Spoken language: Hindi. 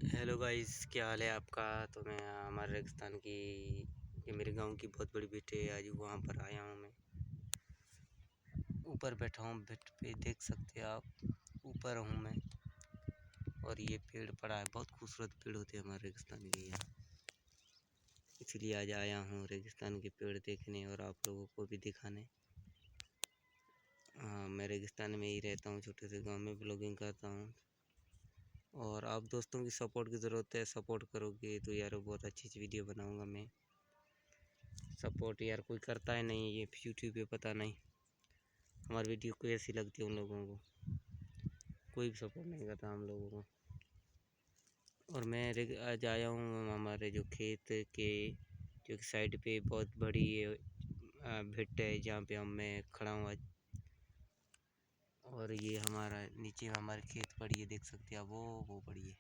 हेलो गाइस, क्या हाल है आपका। तो मैं हमारे रेगिस्तान की ये मेरे गांव की बहुत बड़ी बेट है। आज वहाँ पर आया हूँ। मैं ऊपर बैठा हूँ, बेट पे देख सकते हैं आप। ऊपर हूँ मैं और ये पेड़ पड़ा है। बहुत खूबसूरत पेड़ होते हैं हमारे रेगिस्तान के यहाँ, इसलिए आज आया हूँ रेगिस्तान के पेड़ देखने और आप लोगों को भी दिखाने। हाँ, मैं रेगिस्तान में ही रहता हूँ, छोटे से गाँव में ब्लॉगिंग करता हूँ। और आप दोस्तों की सपोर्ट की ज़रूरत है। सपोर्ट करोगे तो यार बहुत अच्छी वीडियो बनाऊंगा मैं। सपोर्ट यार कोई करता है नहीं, ये यूट्यूब पे पता नहीं हमारी वीडियो कैसी लगती है। उन लोगों को कोई भी सपोर्ट नहीं करता हम लोगों को। और मैं आज आया हूँ हमारे जो खेत के जो साइड पे बहुत बड़ी भिट है जहाँ पे मैं खड़ा हूँ आज। और ये हमारा नीचे हमारे खेत पड़ी है, देख सकते हैं आप। वो पड़ी है।